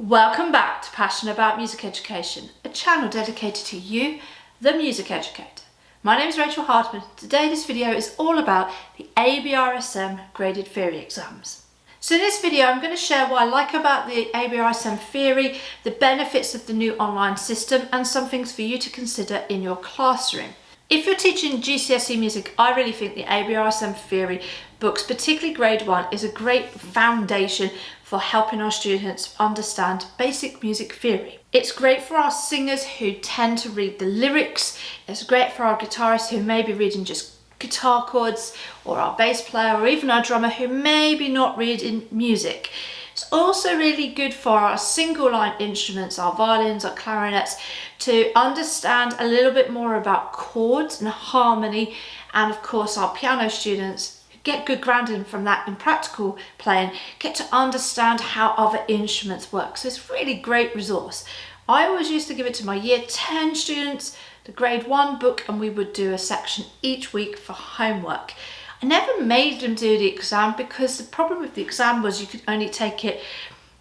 Welcome back to Passion About Music Education, a channel dedicated to you, the music educator. My name is Rachel Hartman. Today this video is all about the ABRSM Graded Theory exams. So in this video I'm going to share what I like about the ABRSM theory, the benefits of the new online system and some things for you to consider in your classroom. If you're teaching GCSE music, I really think the ABRSM theory books, particularly grade 1, is a great foundation for helping our students understand basic music theory. It's great for our singers who tend to read the lyrics. It's great for our guitarists who may be reading just guitar chords, or our bass player, or even our drummer who may be not reading music. It's also really good for our single line instruments, our violins, our clarinets, to understand a little bit more about chords and harmony, and of course our piano students get good grounding from that in practical playing, get to understand how other instruments work. So it's a really great resource. I always used to give it to my year 10 students, the grade 1 book, and we would do a section each week for homework. I never made them do the exam because the problem with the exam was you could only take it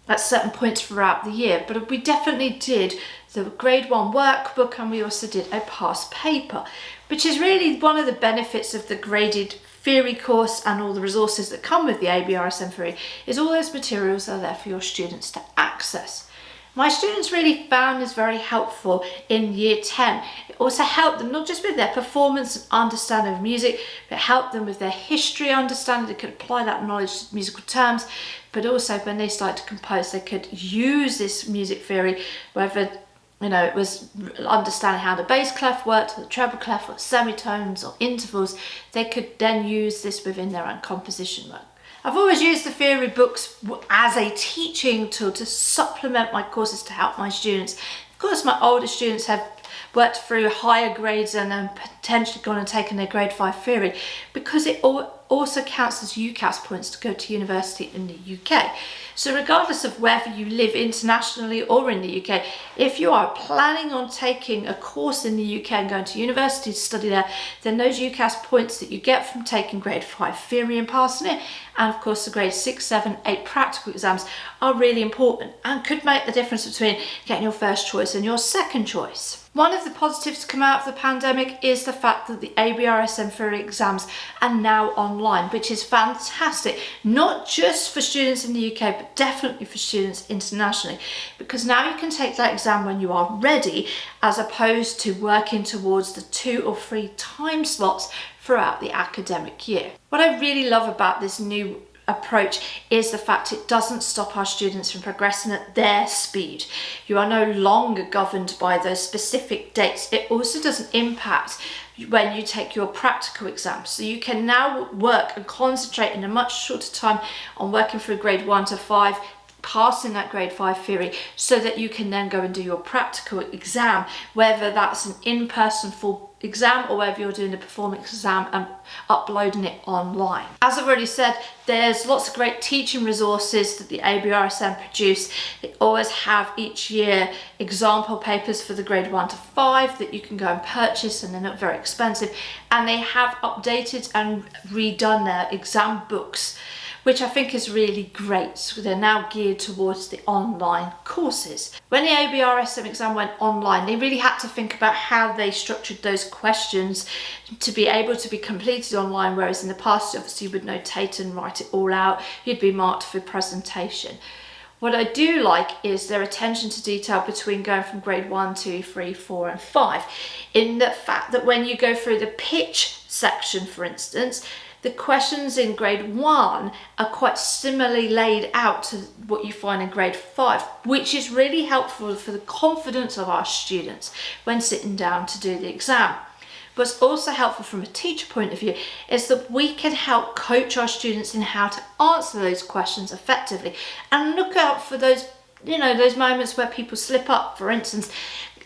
at certain points throughout the year, but we definitely did the grade 1 workbook, and we also did a past paper, which is really one of the benefits of the graded theory course and all the resources that come with the ABRSM theory, is all those materials are there for your students to access. My students really found this very helpful in year 10. It also helped them not just with their performance and understanding of music, but it helped them with their history understanding. They could apply that knowledge to musical terms, but also when they started to compose, they could use this music theory, whether it was understanding how the bass clef worked, or the treble clef, or semitones, or intervals. They could then use this within their own composition work. I've always used the theory books as a teaching tool to supplement my courses to help my students. Of course, my older students have worked through higher grades and then potentially gone and taken their grade 5 theory, because it also counts as UCAS points to go to university in the UK. So regardless of whether you live internationally or in the UK, if you are planning on taking a course in the UK and going to university to study there, then those UCAS points that you get from taking grade 5 theory and passing it, and of course the grade 6, 7, 8 practical exams, are really important and could make the difference between getting your first choice and your second choice. One of the positives to come out of the pandemic is the fact that the ABRSM theory exams are now online, which is fantastic, not just for students in the UK, but definitely for students internationally, because now you can take that exam when you are ready, as opposed to working towards the 2 or 3 time slots throughout the academic year. What I really love about this new approach is the fact it doesn't stop our students from progressing at their speed. You are no longer governed by those specific dates. It also doesn't impact when you take your practical exams. So you can now work and concentrate in a much shorter time on working through grade 1 to 5, passing that grade 5 theory, so that you can then go and do your practical exam, whether that's an in-person full exam or whether you're doing the performance exam and uploading it online. As I've already said, there's lots of great teaching resources that the ABRSM produce. They always have each year example papers for the grade 1 to 5 that you can go and purchase, and they're not very expensive, and they have updated and redone their exam books, which I think is really great. So they're now geared towards the online courses. When the ABRSM exam went online, they really had to think about how they structured those questions to be able to be completed online, whereas in the past, obviously, you would notate and write it all out. You'd be marked for presentation. What I do like is their attention to detail between going from grade 1, 2, 3, 4 and 5, in the fact that when you go through the pitch section, for instance, the questions in grade 1 are quite similarly laid out to what you find in grade 5, which is really helpful for the confidence of our students when sitting down to do the exam. What's also helpful from a teacher point of view is that we can help coach our students in how to answer those questions effectively, and look out for those, those moments where people slip up. For instance,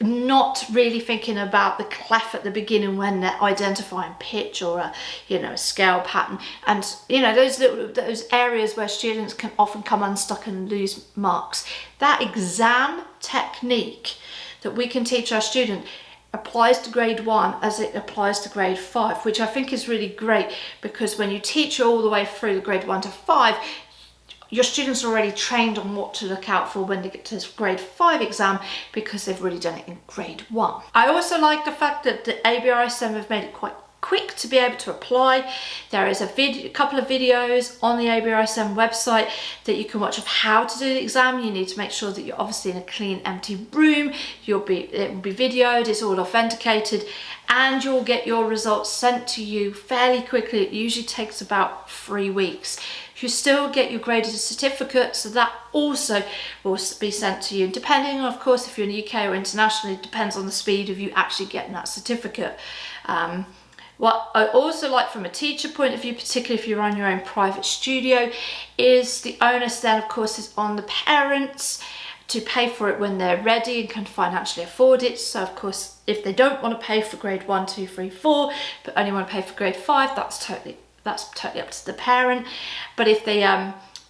not really thinking about the clef at the beginning when they're identifying pitch or a scale pattern, and those areas where students can often come unstuck and lose marks. That exam technique that we can teach our student applies to grade 1 as it applies to grade 5, which I think is really great, because when you teach all the way through the grade 1 to 5, your students are already trained on what to look out for when they get to this grade 5 exam because they've already done it in grade 1. I also like the fact that the ABRSM have made it quite quick to be able to apply. There is a couple of videos on the ABRSM website that you can watch of how to do the exam. You need to make sure that you're obviously in a clean, empty room. It will be videoed, it's all authenticated, and you'll get your results sent to you fairly quickly. It usually takes about 3 weeks. You still get your graded certificate, so that also will be sent to you. Depending on, of course, if you're in the UK or internationally, it depends on the speed of you actually getting that certificate. What I also like from a teacher point of view, particularly if you run your own private studio, is the onus then, of course, is on the parents to pay for it when they're ready and can financially afford it. So, of course, if they don't want to pay for grade 1, 2, 3, 4, but only want to pay for grade 5, that's totally up to the parent. But if they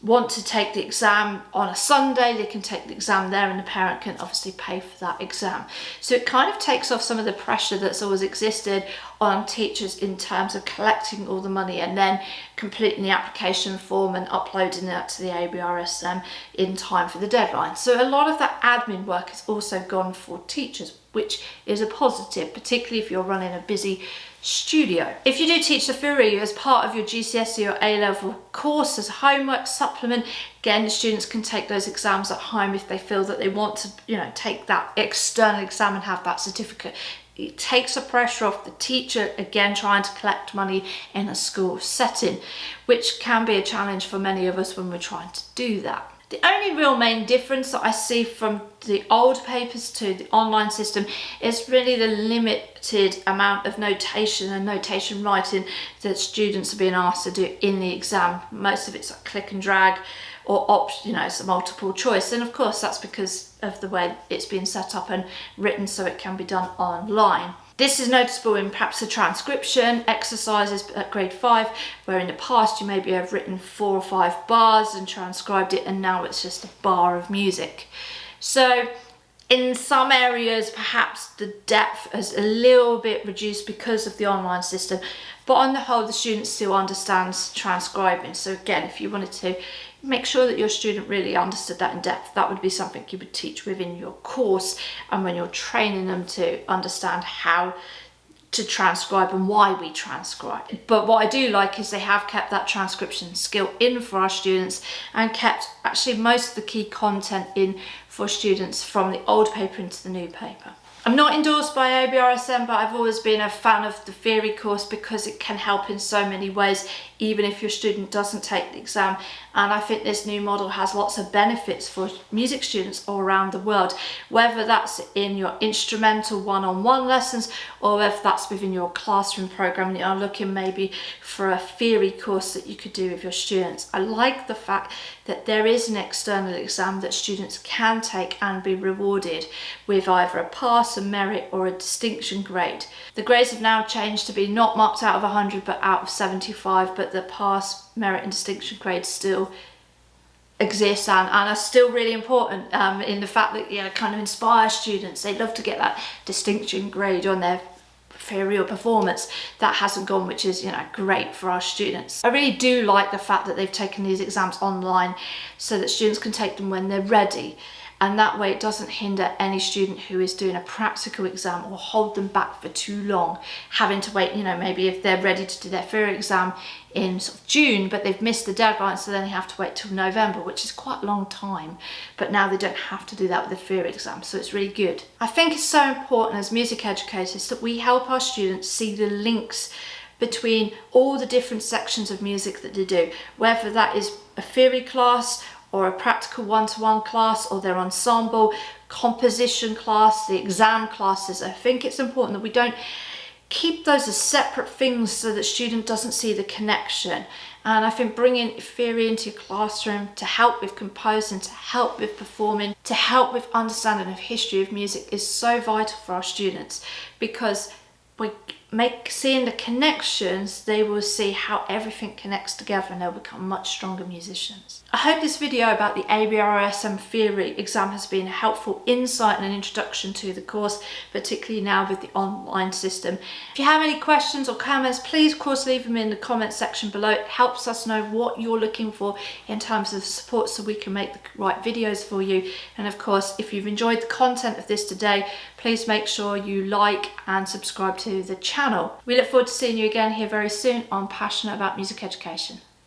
want to take the exam on a Sunday, they can take the exam there, and the parent can obviously pay for that exam. So it kind of takes off some of the pressure that's always existed on teachers in terms of collecting all the money and then completing the application form and uploading that to the ABRSM in time for the deadline. So a lot of that admin work is also gone for teachers, which is a positive, particularly if you're running a busy studio. If you do teach the theory as part of your GCSE or A-level course as a homework supplement, again, the students can take those exams at home if they feel that they want to, take that external exam and have that certificate. It takes the pressure off the teacher, again, trying to collect money in a school setting, which can be a challenge for many of us when we're trying to do that. The only real main difference that I see from the old papers to the online system is really the limited amount of notation and notation writing that students are being asked to do in the exam. Most of it's like click and drag or it's a multiple choice. And of course, that's because of the way it's been set up and written so it can be done online. This is noticeable in perhaps the transcription exercises at grade 5, where in the past you maybe have written 4 or 5 bars and transcribed it, and now it's just a bar of music. So in some areas, perhaps the depth is a little bit reduced because of the online system, but on the whole, the student still understands transcribing. So again, if you wanted to make sure that your student really understood that in depth, that would be something you would teach within your course, and when you're training them to understand how to transcribe and why we transcribe. But what I do like is they have kept that transcription skill in for our students and kept actually most of the key content in for students from the old paper into the new paper. I'm not endorsed by ABRSM, but I've always been a fan of the theory course because it can help in so many ways, even if your student doesn't take the exam. And I think this new model has lots of benefits for music students all around the world, whether that's in your instrumental one-on-one lessons or if that's within your classroom program and you're looking maybe for a theory course that you could do with your students. I like the fact that there is an external exam that students can take and be rewarded with either a pass, a merit or a distinction grade. The grades have now changed to be not marked out of 100 but out of 75, but the pass, merit and distinction grades still exist and are still really important in the fact that kind of inspire students. They love to get that distinction grade on their theory or performance. That hasn't gone, which is great for our students. I really do like the fact that they've taken these exams online so that students can take them when they're ready, and that way it doesn't hinder any student who is doing a practical exam or hold them back for too long, having to wait, maybe if they're ready to do their theory exam in sort of June, but they've missed the deadline, so then they have to wait till November, which is quite a long time. But now they don't have to do that with the theory exam, so it's really good. I think it's so important as music educators that we help our students see the links between all the different sections of music that they do, whether that is a theory class or a practical one-to-one class or their ensemble, composition class, the exam classes. I think it's important that we don't keep those as separate things so that student doesn't see the connection. And I think bringing theory into your classroom to help with composing, to help with performing, to help with understanding of history of music is so vital for our students, because we seeing the connections, they will see how everything connects together and they'll become much stronger musicians. I hope this video about the ABRSM theory exam has been a helpful insight and an introduction to the course, particularly now with the online system. If you have any questions or comments, please of course leave them in the comment section below. It helps us know what you're looking for in terms of support so we can make the right videos for you. And of course, if you've enjoyed the content of this today, please make sure you like and subscribe to the channel. We look forward to seeing you again here very soon on Passionate About Music Education.